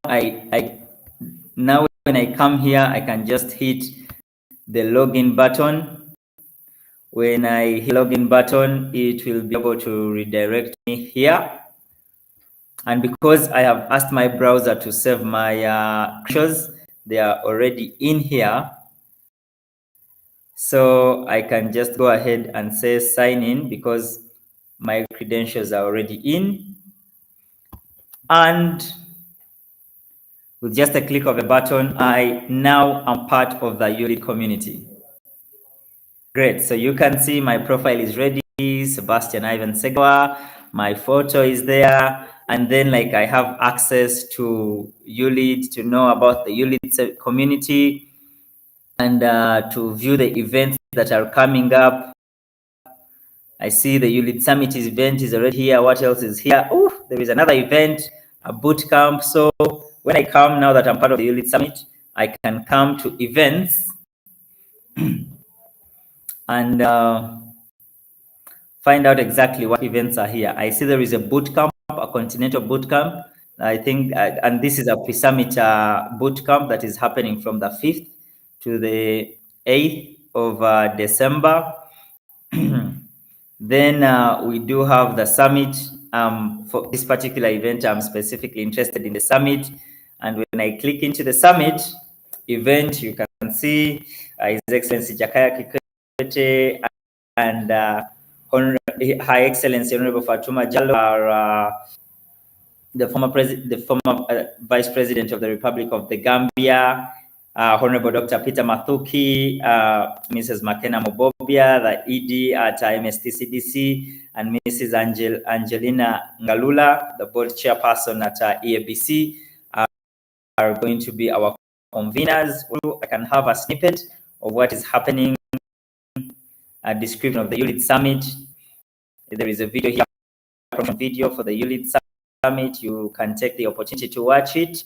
now when I come here, I can just hit the login button. When I hit login button, it will be able to redirect me here. And because I have asked my browser to save my credentials, they are already in here. So I can just go ahead and say sign in because my credentials are already in. And with just a click of a button, I now am part of the YouLead community. Great. So you can see my profile is ready. Sebastian Ivan Segawa. My photo is there. And then like I have access to YouLead to know about the YouLead community and to view the events that are coming up. I see the YouLead Summit event is already here. What else is here? Oh, there is another event, a boot camp. So when I come, now that I'm part of the YouLead Summit, I can come to events and find out exactly what events are here. I see there is a boot camp, a continental boot camp. I think, and this is a pre-summit boot camp that is happening from the 5th to the 8th of December. Then we do have the summit. For this particular event, I'm specifically interested in the summit. And when I click into the summit event, you can see His Excellency Jakaya Kikwete and High Excellency Honorable Fatuma Jallow are the former Vice President of the Republic of the Gambia, Honorable Dr. Peter Mathuki, Mrs. Makena Mobobia, the ED at MSTCDC, and Mrs. Angelina Ngalula, the board chairperson at EABC, are going to be our conveners. I can have a snippet of what is happening, a description of the YouLead Summit. There is a video here, a video for the YouLead Summit. You can take the opportunity to watch it.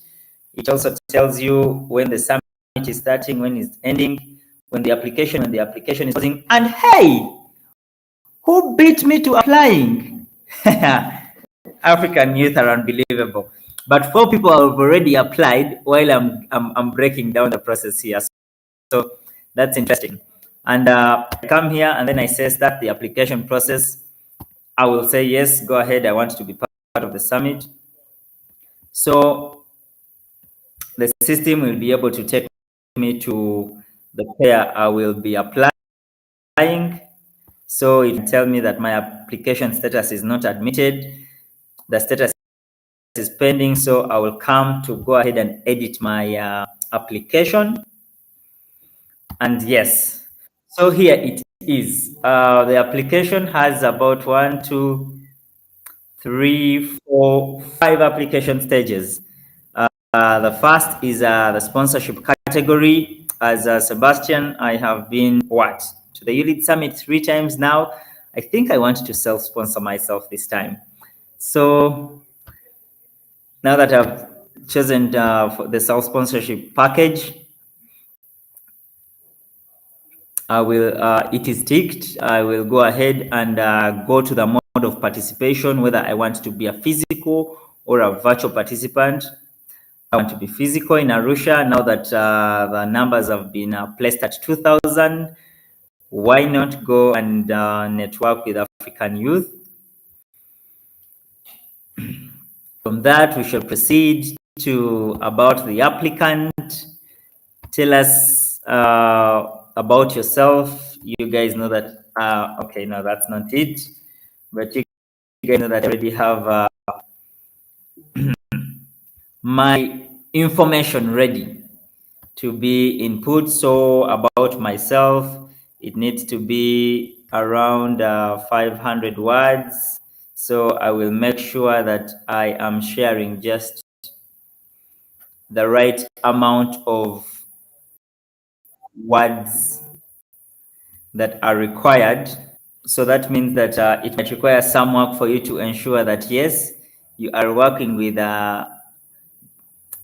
It also tells you when the summit is starting, when it's ending, when the application is closing. And hey, who beat me to applying? African youth are unbelievable. But 4 people have already applied while I'm breaking down the process here. So that's interesting. And I come here and then I say start the application process. I will say yes, go ahead. I want to be part of the summit. So the system will be able to take me to the pair I will be applying. So it will tell me that my application status is not admitted. The status is pending. So I will come to go ahead and edit my application. And yes, so here it is. The application has about 1, 2, 3, 4, 5 application stages. The first is the sponsorship category. As Sebastian, I have been to the YouLead Summit 3 times now. I think I want to self-sponsor myself this time. So now that I've chosen for the self-sponsorship package, I will. It is ticked. I will go ahead and go to the mode of participation, whether I want to be a physical or a virtual participant. I want to be physical in Arusha. Now that the numbers have been placed at 2,000, why not go and network with African youth? From that, we shall proceed to about the applicant. Tell us about yourself. You guys know that, okay, no, that's not it. But you guys know that I already have my information ready to be input. So about myself, it needs to be around 500 words. So I will make sure that I am sharing just the right amount of words that are required. So that means that it might require some work for you to ensure that, yes, you are working with the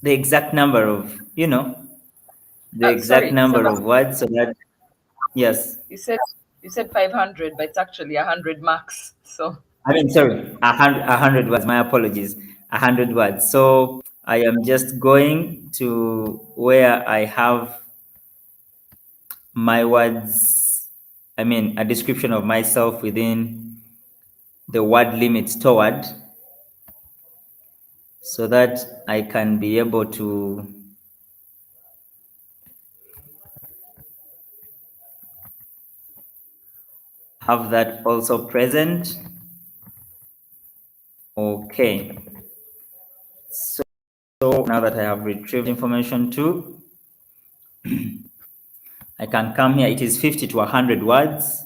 exact number of, the exact Sorry, number of Sebastian, words, so that, yes. you said 500, but it's actually 100 max. So I mean, sorry, 100 words. My apologies, 100 words. So I am just going to where I have my words. I mean, a description of myself within the word limit stored, so that I can be able to have that also present. Okay. So now that I have retrieved information too, I can come here. It is 50 to 100 words.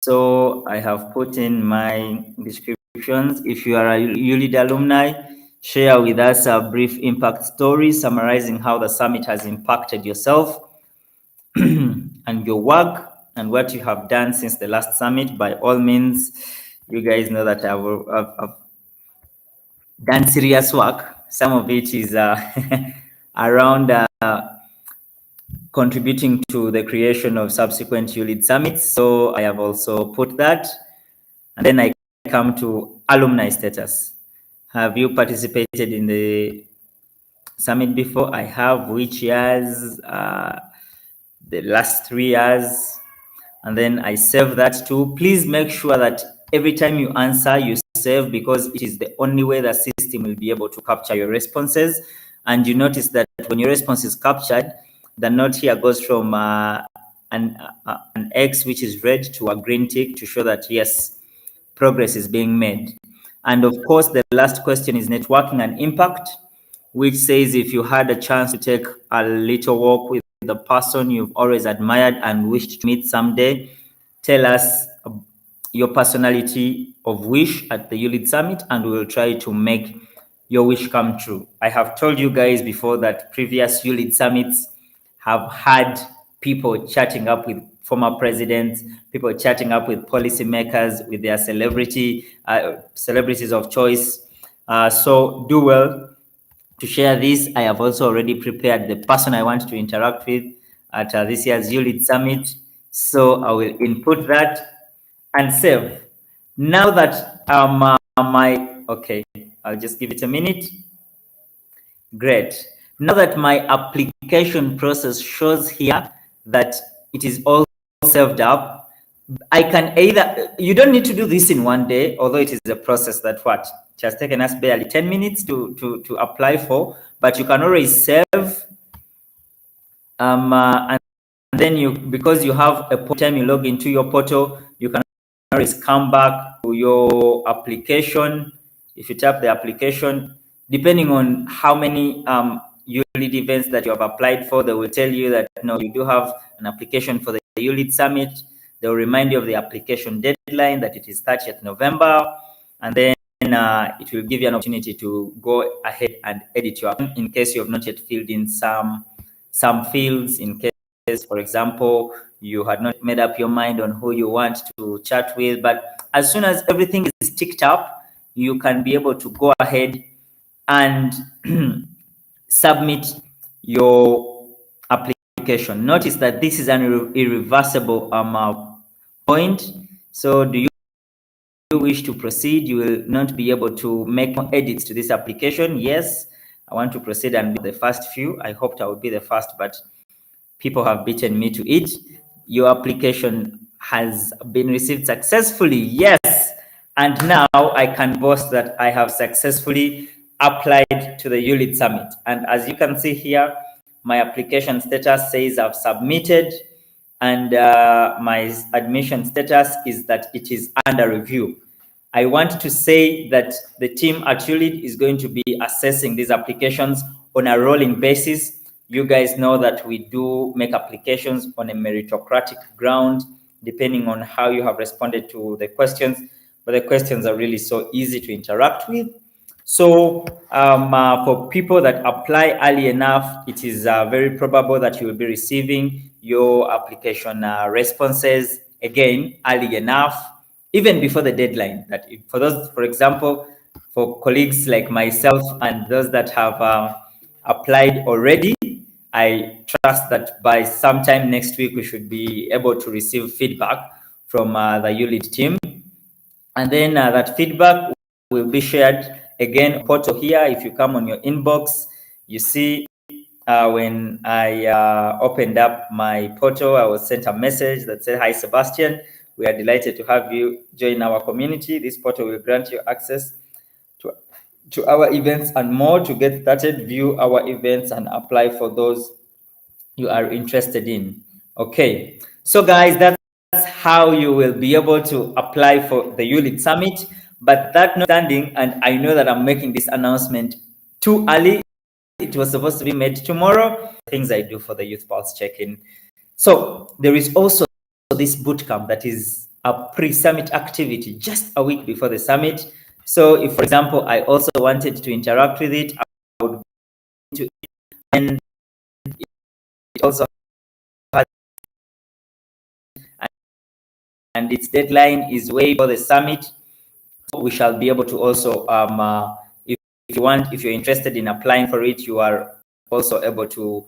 So I have put in my descriptions. If you are a YouLead alumni, share with us a brief impact story summarizing how the summit has impacted yourself and your work and what you have done since the last summit. By all means, you guys know that I've done serious work. Some of it is around contributing to the creation of subsequent YouLead Summits. So I have also put that. And then I come to alumni status. Have you participated in the summit before? I have. Which years? The last 3 years. And then I save that too. Please make sure that every time you answer, you save, because it is the only way the system will be able to capture your responses. And you notice that when your response is captured, the note here goes from an X, which is red, to a green tick to show that, yes, progress is being made. And of course, the last question is networking and impact, which says if you had a chance to take a little walk with the person you've always admired and wished to meet someday, tell us your personality of wish at the YouLead Summit, and we will try to make your wish come true. I have told you guys before that previous YouLead Summits have had people chatting up with former presidents, people chatting up with policymakers, with their celebrities of choice. So do well to share this. I have also already prepared the person I want to interact with at this year's YouLead Summit. So I will input that and save. Now that okay, I'll just give it a minute. Great. Now that my application process shows here that it is all served up, I can either, you don't need to do this in one day, although it is a process that it has taken us barely 10 minutes to apply for, but you can always save. And then because you have a time you log into your portal, you can always come back to your application. If you tap the application, depending on how many YouLead events that you have applied for, they will tell you that, no, you do have an application for the YouLead Summit. They will remind you of the application deadline, that it is 30th November. And then it will give you an opportunity to go ahead and edit your app in case you have not yet filled in some fields. In case, for example, you had not made up your mind on who you want to chat with. But as soon as everything is ticked up, you can be able to go ahead and submit your application. Notice that this is an irreversible point. So do you wish to proceed? You will not be able to make more edits to this application. Yes, I want to proceed and be the first few. I hoped I would be the first, but people have beaten me to it. Your application has been received successfully. Yes. And now I can boast that I have successfully applied to the YouLead Summit. And as you can see here, my application status says I've submitted, and my admission status is that it is under review. I want to say that the team at YouLead is going to be assessing these applications on a rolling basis. You guys know that we do make applications on a meritocratic ground, depending on how you have responded to the questions. But the questions are really so easy to interact with. So for people that apply early enough, it is very probable that you will be receiving your application responses again early enough, even before the deadline. That if, for those, for example, for colleagues like myself and those that have applied already, I trust that by sometime next week we should be able to receive feedback from the YouLead team, and then that feedback will be shared again portal here. If you come on your inbox, you see when I opened up my portal, I was sent a message that said, "Hi Sebastian, we are delighted to have you join our community. This portal will grant you access to our events and more. To get started, view our events and apply for those you are interested in." Okay, so guys, that's how you will be able to apply for the YouLead Summit. But that notwithstanding, and I know that I'm making this announcement too early, it was supposed to be made tomorrow, things I do for the Youth Pulse check-in. So there is also this bootcamp that is a pre-summit activity just a week before the summit. So if, for example, I also wanted to interact with it, I would go to it, and it also has, and its deadline is way before the summit. We shall be able to also, if you want, if you're interested in applying for it, you are also able to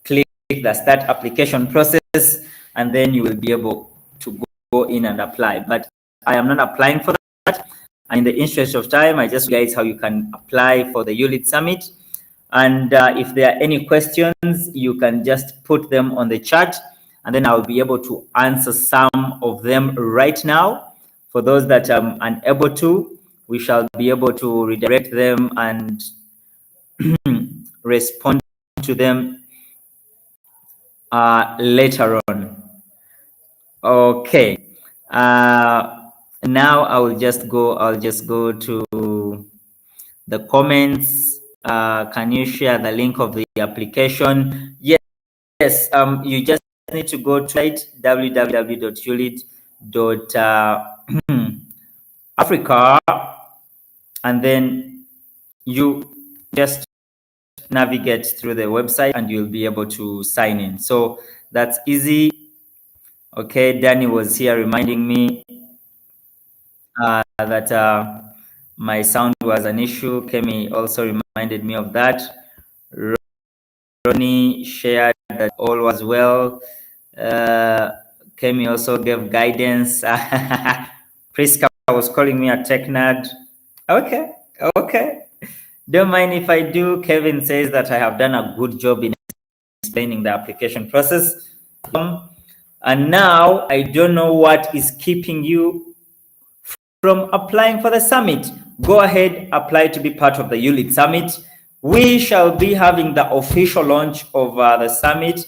click the start application process, and then you will be able to go in and apply. But I am not applying for that. And in the interest of time, I just guys how you can apply for the YouLead Summit. And if there are any questions, you can just put them on the chat, and then I'll be able to answer some of them right now. For those that I'm unable to, we shall be able to redirect them and respond to them later on. Okay. Now I'll just go to the comments. Can you share the link of the application? Yes. You just need to go to www.youlead.africa, and then you just navigate through the website and you'll be able to sign in. So that's easy. Okay, Danny was here reminding me that my sound was an issue. Kemi also reminded me of that. Ronnie shared that all was well. Kemi also gave guidance. Priska was calling me a tech nerd. Okay. Don't mind if I do. Kevin says that I have done a good job in explaining the application process. And now I don't know what is keeping you from applying for the summit. Go ahead, apply to be part of the YouLead Summit. We shall be having the official launch of the summit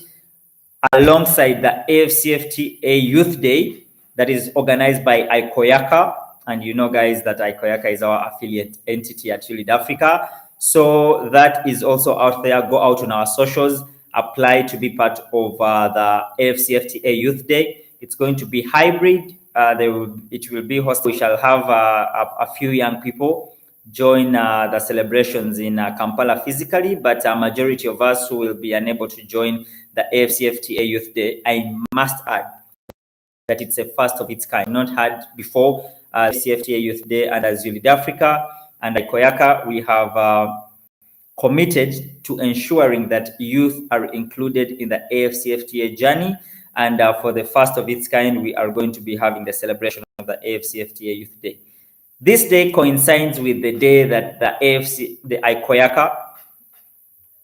alongside the AFCFTA Youth Day that is organized by ICOYACA. And you know, guys, that ICOYACA is our affiliate entity at YouLead Africa. So that is also out there. Go out on our socials, apply to be part of the AFCFTA Youth Day. It's going to be hybrid. It will be hosted. We shall have a few young people join the celebrations in Kampala physically, but a majority of us who will be unable to join the AFCFTA Youth Day. I must add that it's a first of its kind, not had before. CFTA Youth Day, and as YouLead Africa and ICOYACA, we have committed to ensuring that youth are included in the AFCFTA journey. And for the first of its kind, we are going to be having the celebration of the AFCFTA Youth Day. This day coincides with the day that the ICOYACA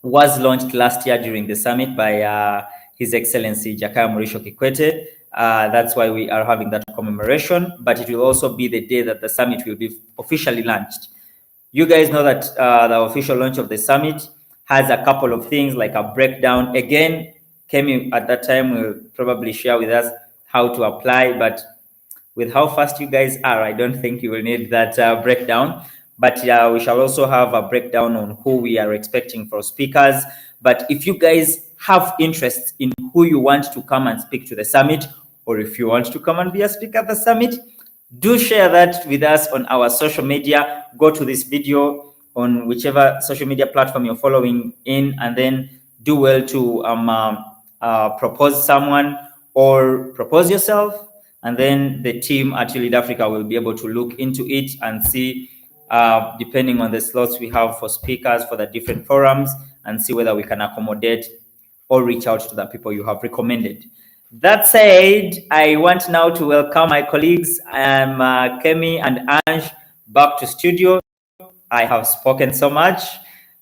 was launched last year during the summit by His Excellency Jakaya Mrisho Kikwete. That's why we are having that commemoration, but it will also be the day that the summit will be officially launched. You guys know that the official launch of the summit has a couple of things like a breakdown. Again, Kemi at that time will probably share with us how to apply, but with how fast you guys are, I don't think you will need that breakdown. But we shall also have a breakdown on who we are expecting for speakers. But if you guys have interest in who you want to come and speak to the summit, or if you want to come and be a speaker at the summit, do share that with us on our social media. Go to this video, on whichever social media platform you're following in, and then do well to propose someone or propose yourself, and then the team at YouLead Africa will be able to look into it and see, depending on the slots we have for speakers for the different forums, and see whether we can accommodate or reach out to the people you have recommended. That said, I want now to welcome my colleagues, Kemi and Ange, back to studio. I have spoken so much,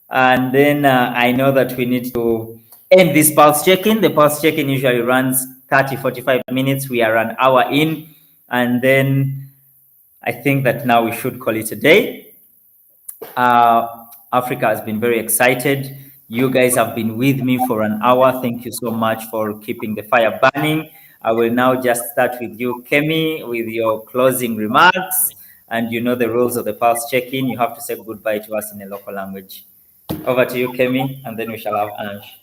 and then I know that we need to end this pulse check-in. The pulse check-in usually runs 30-45 minutes. We are an hour in, and then I think that now we should call it a day. Africa has been very excited. You guys have been with me for an hour. Thank you so much for keeping the fire burning. I will now just start with you, Kemi, with your closing remarks. And you know the rules of the pulse check-in. You have to say goodbye to us in a local language. Over to you, Kemi, and then we shall have Ange.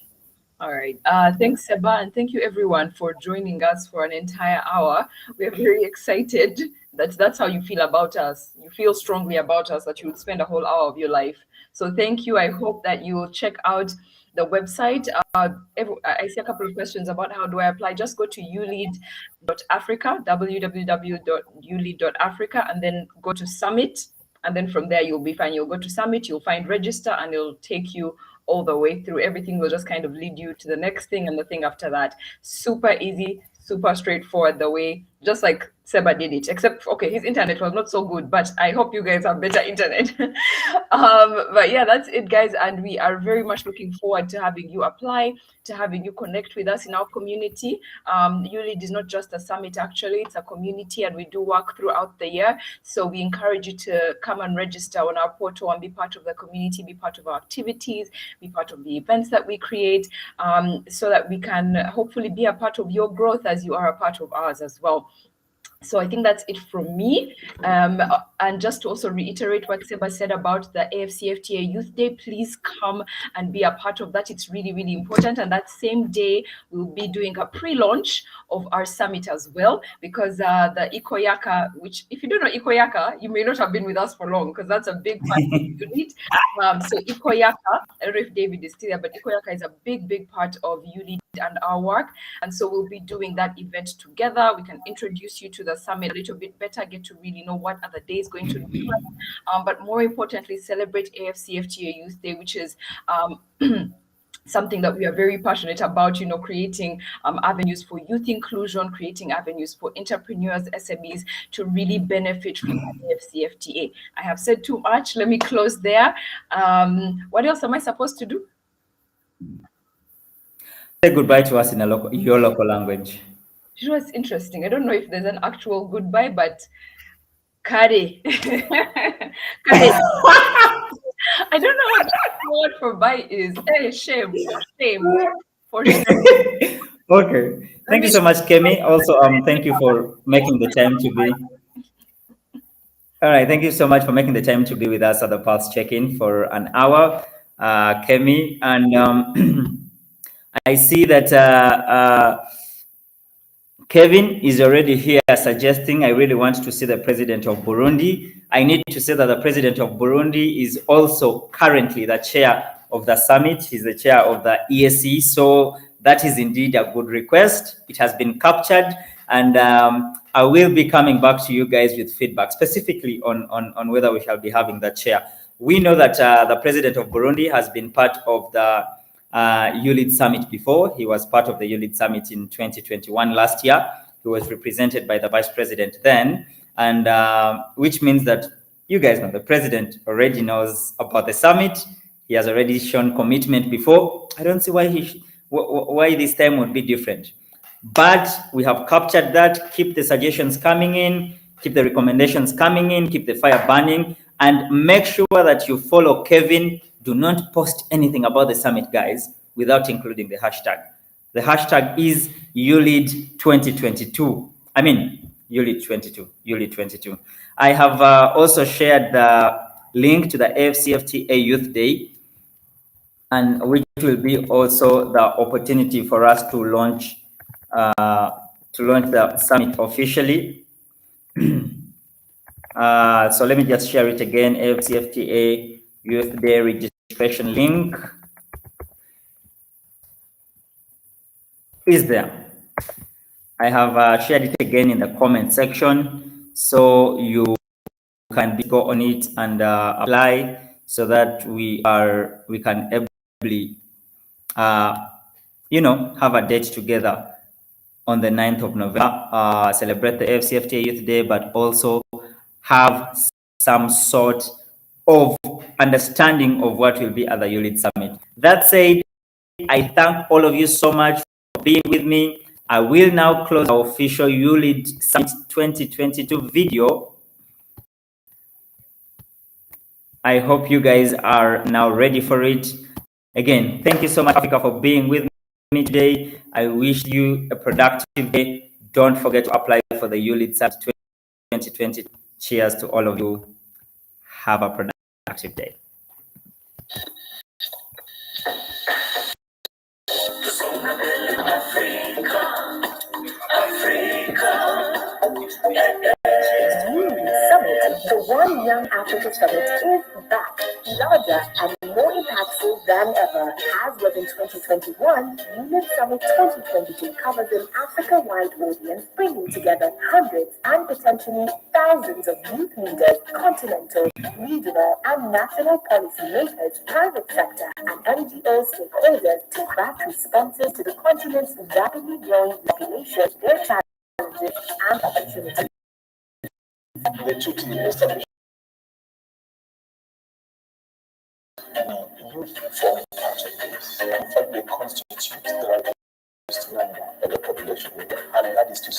All right. Thanks, Seba, and thank you everyone for joining us for an entire hour. We are very excited that that's how you feel about us. You feel strongly about us, that you would spend a whole hour of your life. So thank you. I hope that you will check out the website. I see a couple of questions about how do I apply. Just go to YouLead.Africa, www.youlead.africa, and then go to Summit. And then from there, you'll be fine. You'll go to Summit, you'll find register, and it'll take you all the way through. Everything will just kind of lead you to the next thing and the thing after that. Super easy, super straightforward, the way, just like Seba did it, except, okay, his internet was not so good, but I hope you guys have better internet. But yeah, that's it, guys. And we are very much looking forward to having you apply, to having you connect with us in our community. YouLead is not just a summit, actually, it's a community, and we do work throughout the year. So we encourage you to come and register on our portal and be part of the community, be part of our activities, be part of the events that we create, so that we can hopefully be a part of your growth as you are a part of ours as well. So I think that's it from me. And just to also reiterate what Seba said about the AFCFTA Youth Day, please come and be a part of that. It's really, really important. And that same day, we'll be doing a pre-launch of our summit as well, because the Ikoyaka, which if you don't know Ikoyaka, you may not have been with us for long, because that's a big part of YouLead. So Ikoyaka, I don't know if David is still there, but Ikoyaka is a big, big part of YouLead and our work. And so we'll be doing that event together. We can introduce you to the summit a little bit better, get to really know what are the days going to look like, but more importantly, celebrate AFCFTA Youth Day, which is something that we are very passionate about, you know, creating avenues for youth inclusion, creating avenues for entrepreneurs, SMEs to really benefit from the AFCFTA. I have said too much. Let me close there. What else am I supposed to do? Say goodbye to us in your local language. It was interesting. I don't know if there's an actual goodbye, but Kare. Kare. I don't know what the word for bye is. Hey, shame, for shame. Okay. Thank you so much, Kemi. Also, thank you for making the time to be. All right. Thank you so much for making the time to be with us at the Pulse Check-in for an hour, Kemi. And I see that Kevin is already here suggesting, I really want to see the president of Burundi. I need to say that the president of Burundi is also currently the chair of the summit. He's the chair of the ESE. So that is indeed a good request. It has been captured, and I will be coming back to you guys with feedback specifically on whether we shall be having the chair. We know that the president of Burundi has been part of the YouLead Summit before. He was part of the YouLead Summit in 2021 last year. He was represented by the vice president then, and which means that you guys know the president already knows about the summit. He has already shown commitment before. I don't see why this time would be different. But we have captured that. Keep the suggestions coming in, keep the recommendations coming in, keep the fire burning, and make sure that you follow Kevin. Do not post anything about the summit, guys, without including the hashtag. The hashtag is YouLead 2022. I mean, YouLead 22. YouLead 22. I have also shared the link to the AFCFTA Youth Day, and which will be also the opportunity for us to launch the summit officially. So let me just share it again. AFCFTA Youth Day registration link is there. I have shared it again in the comment section, so you can go on it and apply so that we can ably have a date together on the 9th of November, celebrate the FCFTA Youth Day, but also have some sort of understanding of what will be at the YouLead Summit. That said, I thank all of you so much for being with me. I will now close our official YouLead Summit 2022 video. I hope you guys are now ready for it. Again, thank you so much, Africa, for being with me today. I wish you a productive day. Don't forget to apply for the YouLead Summit 2020. Cheers to all of you. Have a productive day. Summit, the One Young Africa Summit, is back, larger and more impactful than ever. As was in 2021, YouLead Summit 2022 covers an Africa-wide audience, bringing together hundreds and potentially thousands of youth leaders, continental, regional, and national policymakers, private sector, and NGO stakeholders to craft responses to the continent's rapidly growing population, their challenges, and opportunities. The two teams established youth forming part of this. In fact, they constitute the largest number of the population, and that is to